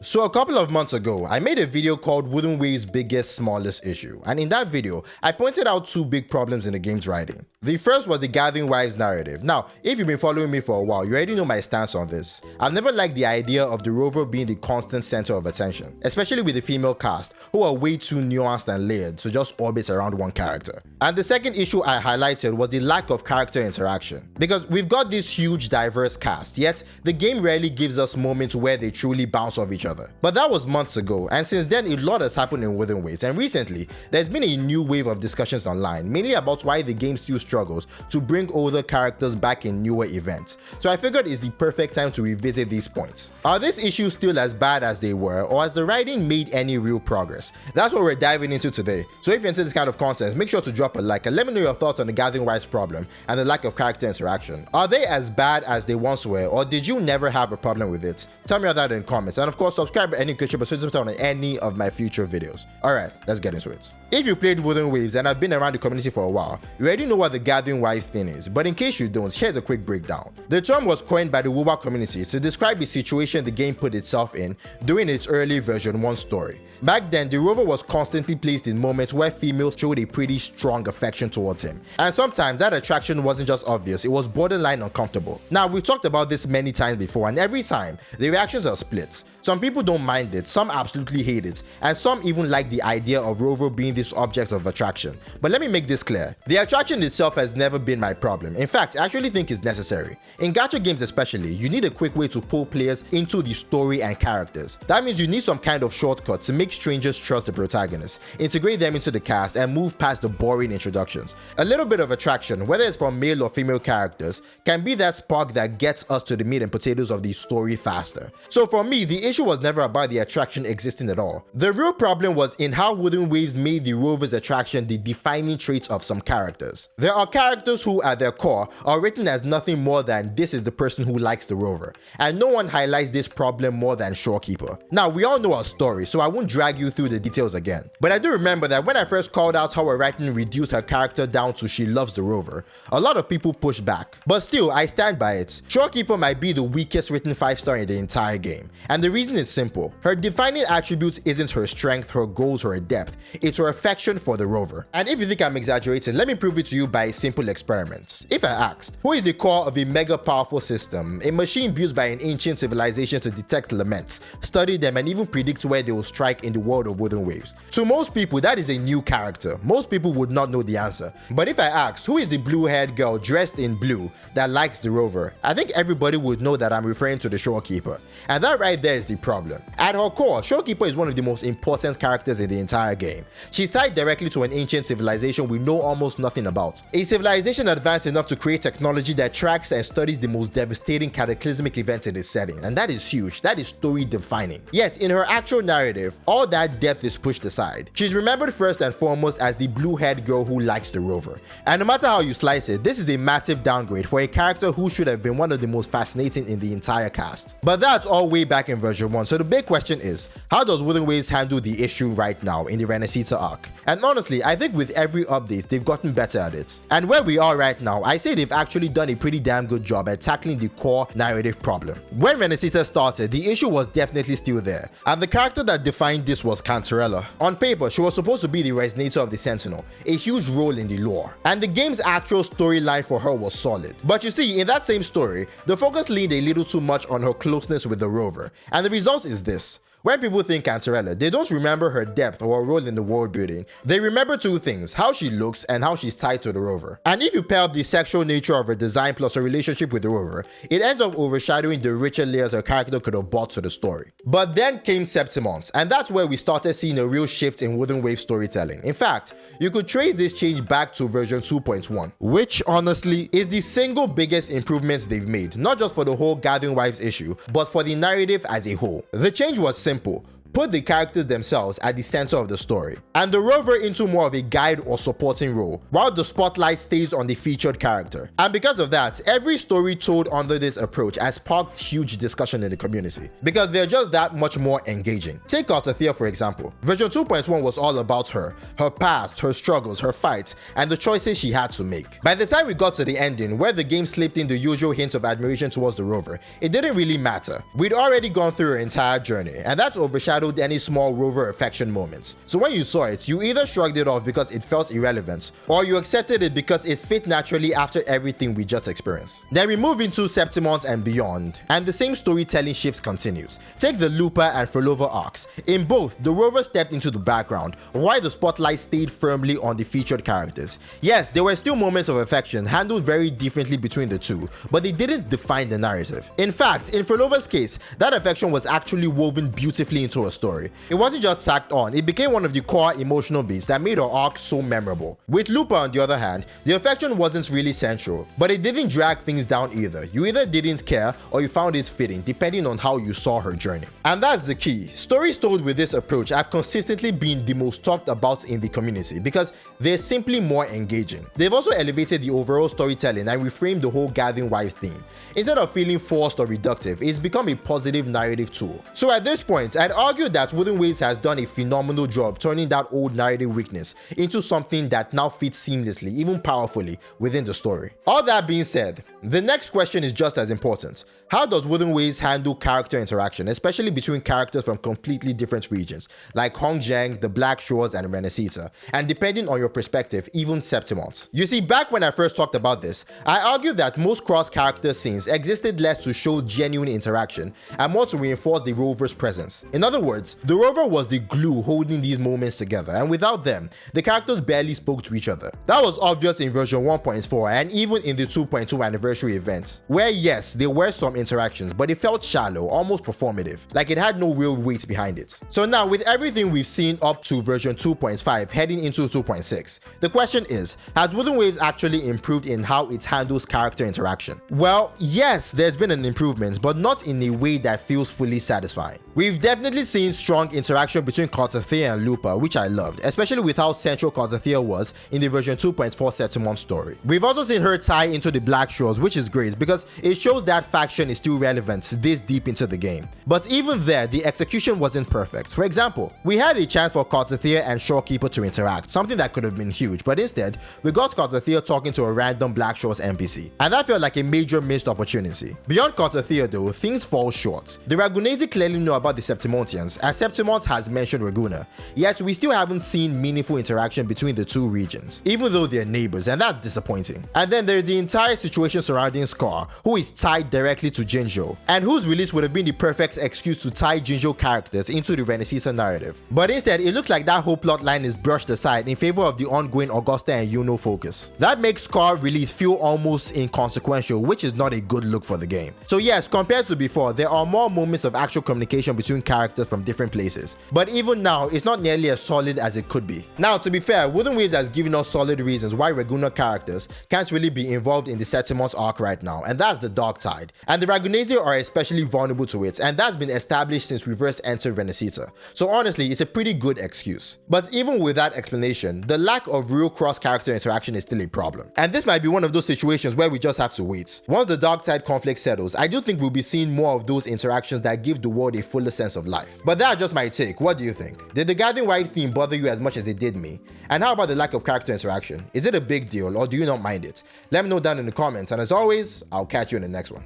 So a couple of months ago, I made a video called Wuthering Waves' biggest smallest issue, and in that video, I pointed out two big problems in the game's writing. The first was the Wuthering Waves narrative. Now, if you've been following me for a while, you already know my stance on this. I've never liked the idea of the rover being the constant center of attention, especially with the female cast, who are way too nuanced and layered to just orbit around one character. And the second issue I highlighted was the lack of character interaction. Because we've got this huge diverse cast, yet the game rarely gives us moments where they truly bounce off each other. But that was months ago, and since then a lot has happened in Wuthering Waves, and recently there's been a new wave of discussions online, mainly about why the game still struggles to bring older characters back in newer events. So I figured it's the perfect time to revisit these points. Are these issues still as bad as they were, or has the writing made any real progress? That's what we're diving into today. So if you're into this kind of content, make sure to drop a like and let me know your thoughts on the Wuthering Waves problem and the lack of character interaction. Are they as bad as they once were, or did you never have a problem with it? Tell me that in comments, and of course subscribe to any question on any of my future videos. Alright, let's get into it. If you played Wuthering Waves and have been around the community for a while, you already know what the Wuthering Waves thing is, but in case you don't, here's a quick breakdown. The term was coined by the WuWa community to describe the situation the game put itself in during its early version 1 story. Back then, the rover was constantly placed in moments where females showed a pretty strong affection towards him, and sometimes that attraction wasn't just obvious, it was borderline uncomfortable. Now, we've talked about this many times before, and every time, the reactions are split. Some people don't mind it, some absolutely hate it, and some even like the idea of rover being this object of attraction. But let me make this clear. The attraction itself has never been my problem. In fact, I actually think it's necessary. In gacha games especially, you need a quick way to pull players into the story and characters. That means you need some kind of shortcut to make strangers trust the protagonist, integrate them into the cast, and move past the boring introductions. A little bit of attraction, whether it's from male or female characters, can be that spark that gets us to the meat and potatoes of the story faster. So for me, the issue was never about the attraction existing at all. The real problem was in how Wuthering Waves made the rover's attraction the defining traits of some characters. There are characters who, at their core, are written as nothing more than this is the person who likes the rover, and no one highlights this problem more than Shorekeeper. Now, we all know our story, so I won't drag you through the details again, but I do remember that when I first called out how a writing reduced her character down to she loves the rover, a lot of people pushed back. But still, I stand by it. Shorekeeper might be the weakest written 5-star in the entire game, and the reason is simple. Her defining attribute isn't her strength, her goals, or her depth, it's her affection for the rover. And if you think I'm exaggerating, let me prove it to you by a simple experiment. If I asked, who is the core of a mega powerful system, a machine built by an ancient civilization to detect laments, study them, and even predict where they will strike in the world of Wuthering Waves? To most people, that is a new character. Most people would not know the answer. But if I asked, who is the blue-haired girl dressed in blue that likes the rover, I think everybody would know that I'm referring to the Shorekeeper. And that right there is the problem. At her core, Shorekeeper is one of the most important characters in the entire game. She's tied directly to an ancient civilization we know almost nothing about. A civilization advanced enough to create technology that tracks and studies the most devastating cataclysmic events in its setting, and that is huge. That is story defining. Yet, in her actual narrative, all that depth is pushed aside. She's remembered first and foremost as the blue-haired girl who likes the rover. And no matter how you slice it, this is a massive downgrade for a character who should have been one of the most fascinating in the entire cast. But that's all way back in version 1, so the big question is, how does Wuthering Waves handle the issue right now in the Rinascita arc? And honestly, I think with every update, they've gotten better at it. And where we are right now, I say they've actually done a pretty damn good job at tackling the core narrative problem. When Rinascita started, the issue was definitely still there, and the character that defined this was Cantarella. On paper, she was supposed to be the resonator of the Sentinel, a huge role in the lore, and the game's actual storyline for her was solid. But you see, in that same story, the focus leaned a little too much on her closeness with the rover, and the result is this. When people think Cantarella, they don't remember her depth or her role in the world building. They remember two things, how she looks and how she's tied to the rover. And if you pair up the sexual nature of her design plus her relationship with the rover, it ends up overshadowing the richer layers her character could have brought to the story. But then came Septimons, and that's where we started seeing a real shift in Wuthering Waves storytelling. In fact, you could trace this change back to version 2.1, which honestly is the single biggest improvements they've made, not just for the whole Wuthering Waves issue, but for the narrative as a whole. The change was simple. put the characters themselves at the center of the story, and the rover into more of a guide or supporting role, while the spotlight stays on the featured character. And because of that, every story told under this approach has sparked huge discussion in the community, because they're just that much more engaging. Take Altathea for example. Version 2.1 was all about her past, her struggles, her fights, and the choices she had to make. By the time we got to the ending, where the game slipped in the usual hint of admiration towards the rover, it didn't really matter. We'd already gone through her entire journey, and that overshadowed any small rover affection moments. So when you saw it, you either shrugged it off because it felt irrelevant, or you accepted it because it fit naturally after everything we just experienced. Then we move into Septimons and beyond, and the same storytelling shifts continues. Take the Lupa and Frolova arcs. In both, the rover stepped into the background, while the spotlight stayed firmly on the featured characters. Yes, there were still moments of affection handled very differently between the two, but they didn't define the narrative. In fact, in Frolova's case, that affection was actually woven beautifully into a story. It wasn't just tacked on, it became one of the core emotional beats that made her arc so memorable. With Lupa on the other hand, the affection wasn't really central, but it didn't drag things down either. You either didn't care or you found it fitting, depending on how you saw her journey. And that's the key. Stories told with this approach have consistently been the most talked about in the community because they're simply more engaging. They've also elevated the overall storytelling and reframed the whole Gathering Wives theme. Instead of feeling forced or reductive, it's become a positive narrative tool. So at this point, I'd argue that Wuthering Waves has done a phenomenal job turning that old narrative weakness into something that now fits seamlessly, even powerfully, within the story. All that being said, the next question is just as important. How does Wuthering Waves handle character interaction, especially between characters from completely different regions, like Hongjiang, the Black Shores, and Rinascita, and depending on your perspective, even Septimons? You see, back when I first talked about this, I argued that most cross-character scenes existed less to show genuine interaction and more to reinforce the rover's presence. In other words, the rover was the glue holding these moments together, and without them, the characters barely spoke to each other. That was obvious in version 1.4 and even in the 2.2 anniversary event, where yes, there were some interactions, but it felt shallow, almost performative, like it had no real weight behind it. So now, with everything we've seen up to version 2.5 heading into 2.6, the question is, has Wuthering Waves actually improved in how it handles character interaction? Well, yes, there's been an improvement, but not in a way that feels fully satisfying. We've definitely seen strong interaction between Altathea and Lupa, which I loved, especially with how central Altathea was in the version 2.4 Septimon story. We've also seen her tie into the Black Shores, which is great because it shows that faction is still relevant this deep into the game. But even there, the execution wasn't perfect. For example, we had a chance for Altathea and Shorekeeper to interact, something that could have been huge, but instead, we got Altathea talking to a random Black Shores NPC, and that felt like a major missed opportunity. Beyond Altathea though, things fall short. The Ragunesi clearly know about the Septimontians, as Septimons has mentioned Raguna, yet we still haven't seen meaningful interaction between the two regions, even though they're neighbors, and that's disappointing. And then there's the entire situation surrounding Scar, who is tied directly to Jingzhou, and whose release would have been the perfect excuse to tie Jingzhou characters into the Renesita narrative. But instead, it looks like that whole plot line is brushed aside in favor of the ongoing Augusta and Yuno focus. That makes Scar release feel almost inconsequential, which is not a good look for the game. So yes, compared to before, there are more moments of actual communication between characters from different places, but even now, it's not nearly as solid as it could be. Now, to be fair, Wuthering Waves has given us solid reasons why Raguna characters can't really be involved in the Septimons arc right now, and that's the dark tide. And the Ragunesi are especially vulnerable to it, and that's been established since we first entered Renesita. So honestly, it's a pretty good excuse. But even with that explanation, the lack of real cross-character interaction is still a problem. And this might be one of those situations where we just have to wait. Once the dark tide conflict settles, I do think we'll be seeing more of those interactions that give the world a fuller sense of life. But that's just my take. What do you think? Did the Gathering Wives theme bother you as much as it did me? And how about the lack of character interaction? Is it a big deal or do you not mind it? Let me know down in the comments, and as always, I'll catch you in the next one.